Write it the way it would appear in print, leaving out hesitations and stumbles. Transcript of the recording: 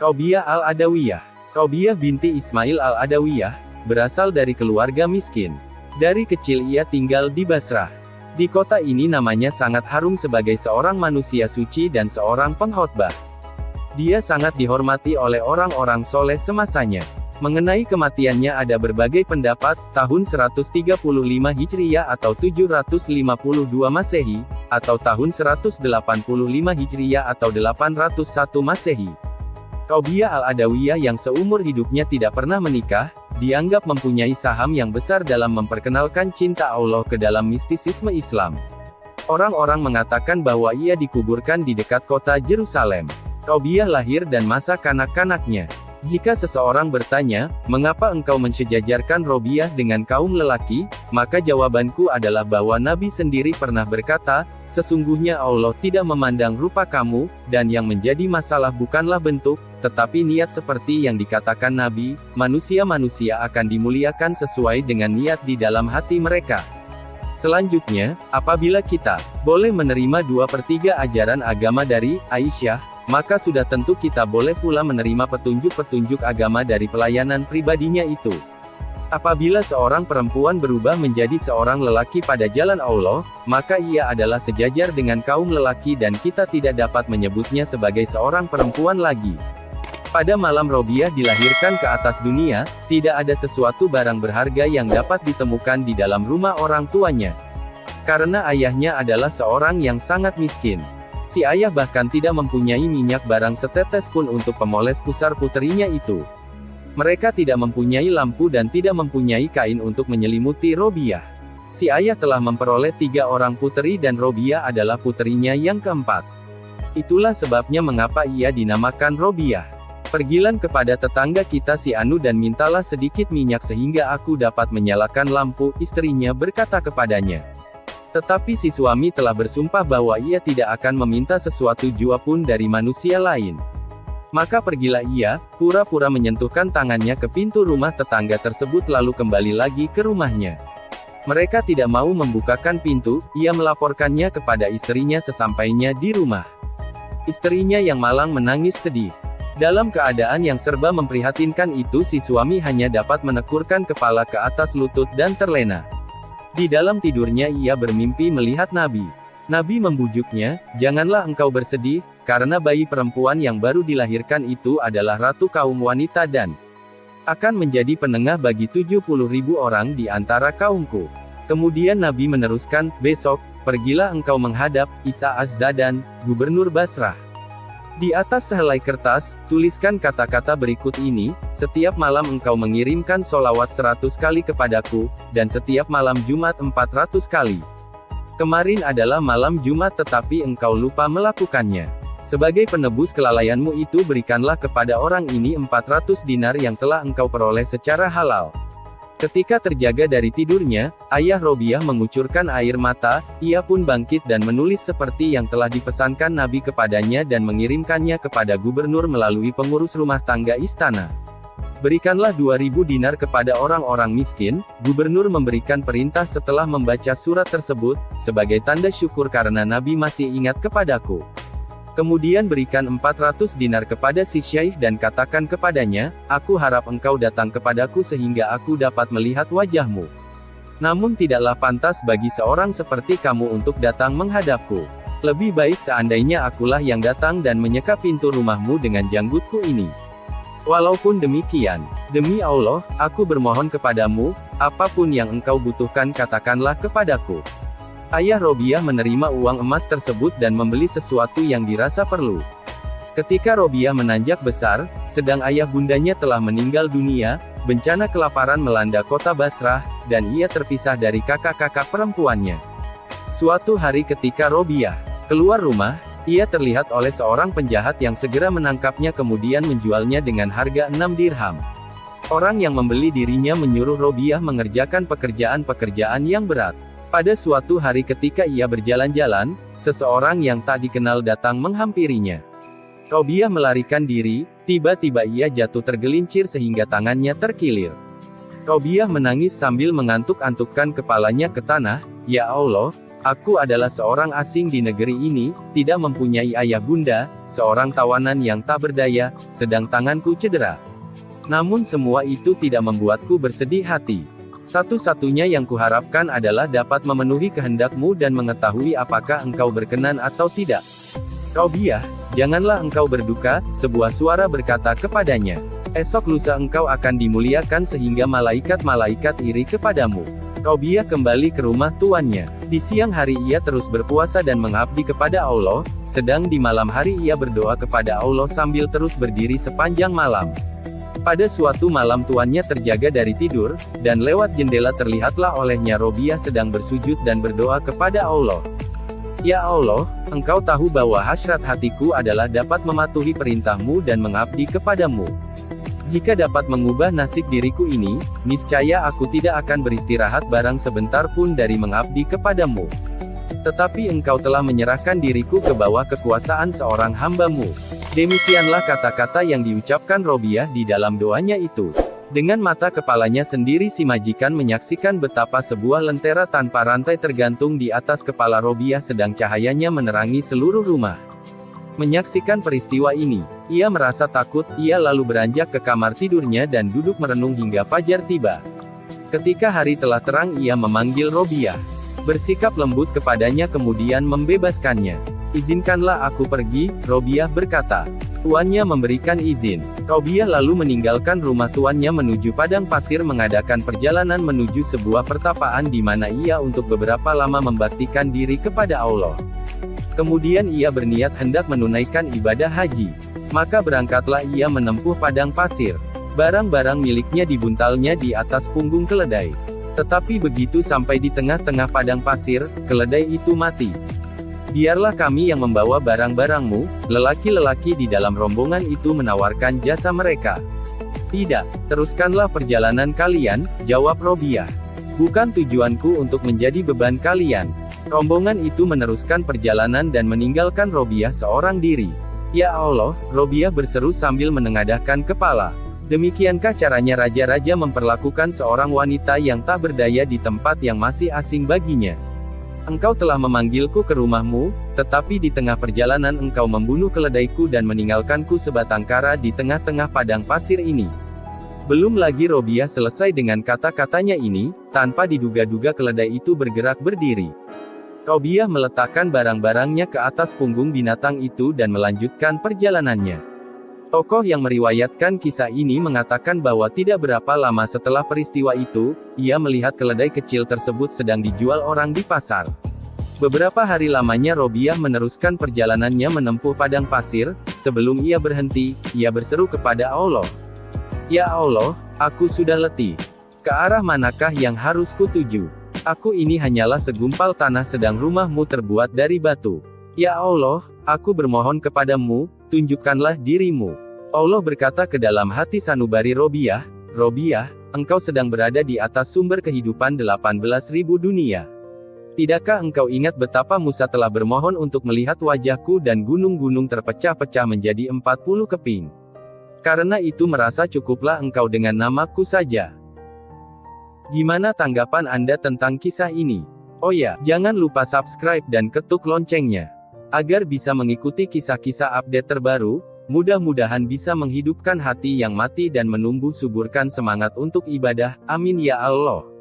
Robiah al-Adawiyah. Robiah binti Ismail al-Adawiyah, berasal dari keluarga miskin. Dari kecil ia tinggal di Basrah. Di kota ini namanya sangat harum sebagai seorang manusia suci dan seorang pengkhotbah. Dia sangat dihormati oleh orang-orang soleh semasanya. Mengenai kematiannya ada berbagai pendapat, tahun 135 Hijriah atau 752 Masehi, atau tahun 185 Hijriah atau 801 Masehi. Robiah al-Adawiyah yang seumur hidupnya tidak pernah menikah, dianggap mempunyai saham yang besar dalam memperkenalkan cinta Allah ke dalam mistisisme Islam. Orang-orang mengatakan bahwa ia dikuburkan di dekat kota Yerusalem. Robiah lahir dan masa kanak-kanaknya. Jika seseorang bertanya, mengapa engkau mensejajarkan Robiah dengan kaum lelaki, maka jawabanku adalah bahwa Nabi sendiri pernah berkata, sesungguhnya Allah tidak memandang rupa kamu, dan yang menjadi masalah bukanlah bentuk, tetapi niat seperti yang dikatakan Nabi, manusia-manusia akan dimuliakan sesuai dengan niat di dalam hati mereka. Selanjutnya, apabila kita boleh menerima 2/3 ajaran agama dari Aisyah, maka sudah tentu kita boleh pula menerima petunjuk-petunjuk agama dari pelayanan pribadinya itu. Apabila seorang perempuan berubah menjadi seorang lelaki pada jalan Allah, maka ia adalah sejajar dengan kaum lelaki dan kita tidak dapat menyebutnya sebagai seorang perempuan lagi. Pada malam Robiah dilahirkan ke atas dunia, tidak ada sesuatu barang berharga yang dapat ditemukan di dalam rumah orang tuanya. Karena ayahnya adalah seorang yang sangat miskin. Si ayah bahkan tidak mempunyai minyak barang setetes pun untuk pemoles pusar puterinya itu. Mereka tidak mempunyai lampu dan tidak mempunyai kain untuk menyelimuti Robiah. Si ayah telah memperoleh 3 orang puteri dan Robiah adalah puterinya yang keempat. Itulah sebabnya mengapa ia dinamakan Robiah. Pergilah kepada tetangga kita si Anu dan mintalah sedikit minyak sehingga aku dapat menyalakan lampu, istrinya berkata kepadanya. Tetapi si suami telah bersumpah bahwa ia tidak akan meminta sesuatu jua pun dari manusia lain. Maka pergilah ia, pura-pura menyentuhkan tangannya ke pintu rumah tetangga tersebut lalu kembali lagi ke rumahnya. Mereka tidak mau membukakan pintu, ia melaporkannya kepada istrinya sesampainya di rumah. Istrinya yang malang menangis sedih. Dalam keadaan yang serba memprihatinkan itu si suami hanya dapat menekurkan kepala ke atas lutut dan terlena. Di dalam tidurnya ia bermimpi melihat Nabi. Nabi membujuknya, janganlah engkau bersedih, karena bayi perempuan yang baru dilahirkan itu adalah ratu kaum wanita dan akan menjadi penengah bagi 70.000 orang di antara kaumku. Kemudian Nabi meneruskan, besok, pergilah engkau menghadap Isa Az-Zadan, gubernur Basrah. Di atas sehelai kertas, tuliskan kata-kata berikut ini, setiap malam engkau mengirimkan solawat 100 kali kepadaku, dan setiap malam Jumat 400 kali. Kemarin adalah malam Jumat tetapi engkau lupa melakukannya. Sebagai penebus kelalaianmu itu berikanlah kepada orang ini 400 dinar yang telah engkau peroleh secara halal. Ketika terjaga dari tidurnya, ayah Robiah mengucurkan air mata, ia pun bangkit dan menulis seperti yang telah dipesankan Nabi kepadanya dan mengirimkannya kepada gubernur melalui pengurus rumah tangga istana. Berikanlah 2.000 dinar kepada orang-orang miskin, gubernur memberikan perintah setelah membaca surat tersebut, sebagai tanda syukur karena Nabi masih ingat kepadaku. Kemudian berikan 400 dinar kepada si syaikh dan katakan kepadanya, aku harap engkau datang kepadaku sehingga aku dapat melihat wajahmu. Namun tidaklah pantas bagi seorang seperti kamu untuk datang menghadapku. Lebih baik seandainya akulah yang datang dan menyeka pintu rumahmu dengan janggutku ini. Walaupun demikian, demi Allah, aku bermohon kepadamu, apapun yang engkau butuhkan katakanlah kepadaku. Ayah Robiah menerima uang emas tersebut dan membeli sesuatu yang dirasa perlu. Ketika Robiah menanjak besar, sedang ayah bundanya telah meninggal dunia, bencana kelaparan melanda kota Basrah, dan ia terpisah dari kakak-kakak perempuannya. Suatu hari ketika Robiah keluar rumah, ia terlihat oleh seorang penjahat yang segera menangkapnya kemudian menjualnya dengan harga 6 dirham. Orang yang membeli dirinya menyuruh Robiah mengerjakan pekerjaan-pekerjaan yang berat. Pada suatu hari ketika ia berjalan-jalan, seseorang yang tak dikenal datang menghampirinya. Robiah melarikan diri, tiba-tiba ia jatuh tergelincir sehingga tangannya terkilir. Robiah menangis sambil mengantuk-antukkan kepalanya ke tanah, ya Allah, Aku adalah seorang asing di negeri ini, tidak mempunyai ayah bunda, seorang tawanan yang tak berdaya, sedang tanganku cedera. Namun semua itu tidak membuatku bersedih hati. Satu-satunya yang kuharapkan adalah dapat memenuhi kehendakmu dan mengetahui apakah engkau berkenan atau tidak. Robiah, janganlah engkau berduka, sebuah suara berkata kepadanya. Esok lusa engkau akan dimuliakan sehingga malaikat-malaikat iri kepadamu. Robiah kembali ke rumah tuannya. Di siang hari ia terus berpuasa dan mengabdi kepada Allah, sedang di malam hari ia berdoa kepada Allah sambil terus berdiri sepanjang malam. Pada suatu malam tuannya terjaga dari tidur, dan lewat jendela terlihatlah olehnya Robiah sedang bersujud dan berdoa kepada Allah. Ya Allah, engkau tahu bahwa hasrat hatiku adalah dapat mematuhi perintahmu dan mengabdi kepadamu. Jika dapat mengubah nasib diriku ini, niscaya aku tidak akan beristirahat barang sebentar pun dari mengabdi kepadamu. Tetapi engkau telah menyerahkan diriku ke bawah kekuasaan seorang hamba-Mu. Demikianlah kata-kata yang diucapkan Robiah di dalam doanya itu. Dengan mata kepalanya sendiri si majikan menyaksikan betapa sebuah lentera tanpa rantai tergantung di atas kepala Robiah sedang cahayanya menerangi seluruh rumah. Menyaksikan peristiwa ini, ia merasa takut, ia lalu beranjak ke kamar tidurnya dan duduk merenung hingga fajar tiba. Ketika hari telah terang ia memanggil Robiah. Bersikap lembut kepadanya kemudian membebaskannya. Izinkanlah aku pergi, Robiah berkata. Tuannya memberikan izin. Robiah lalu meninggalkan rumah tuannya menuju padang pasir mengadakan perjalanan menuju sebuah pertapaan di mana ia untuk beberapa lama membaktikan diri kepada Allah. Kemudian ia berniat hendak menunaikan ibadah haji. Maka berangkatlah ia menempuh padang pasir. Barang-barang miliknya dibuntalnya di atas punggung keledai. Tetapi begitu sampai di tengah-tengah padang pasir, keledai itu mati. Biarlah kami yang membawa barang-barangmu, lelaki-lelaki di dalam rombongan itu menawarkan jasa mereka. Tidak, teruskanlah perjalanan kalian, jawab Robiah. Bukan tujuanku untuk menjadi beban kalian. Rombongan itu meneruskan perjalanan dan meninggalkan Robiah seorang diri. Ya Allah, Robiah berseru sambil menengadahkan kepala. Demikiankah caranya raja-raja memperlakukan seorang wanita yang tak berdaya di tempat yang masih asing baginya? Engkau telah memanggilku ke rumahmu, tetapi di tengah perjalanan engkau membunuh keledaiku dan meninggalkanku sebatang kara di tengah-tengah padang pasir ini. Belum lagi Robiah selesai dengan kata-katanya ini, tanpa diduga-duga keledai itu bergerak berdiri. Robiah meletakkan barang-barangnya ke atas punggung binatang itu dan melanjutkan perjalanannya. Tokoh yang meriwayatkan kisah ini mengatakan bahwa tidak berapa lama setelah peristiwa itu, ia melihat keledai kecil tersebut sedang dijual orang di pasar. Beberapa hari lamanya Robiah meneruskan perjalanannya menempuh padang pasir. Sebelum ia berhenti, ia berseru kepada Allah. Ya Allah, aku sudah letih. Ke arah manakah yang harus kutuju? Aku ini hanyalah segumpal tanah sedang rumahmu terbuat dari batu. Ya Allah, aku bermohon kepadamu, tunjukkanlah dirimu. Allah berkata ke dalam hati sanubari Robiah, Robiah, engkau sedang berada di atas sumber kehidupan 18.000 dunia. Tidakkah engkau ingat betapa Musa telah bermohon untuk melihat wajahku dan gunung-gunung terpecah-pecah menjadi 40 keping? Karena itu merasa cukuplah engkau dengan namaku saja. Gimana tanggapan Anda tentang kisah ini? Oh ya, jangan lupa subscribe dan ketuk loncengnya. Agar bisa mengikuti kisah-kisah update terbaru, mudah-mudahan bisa menghidupkan hati yang mati dan menumbuh suburkan semangat untuk ibadah, amin ya Allah.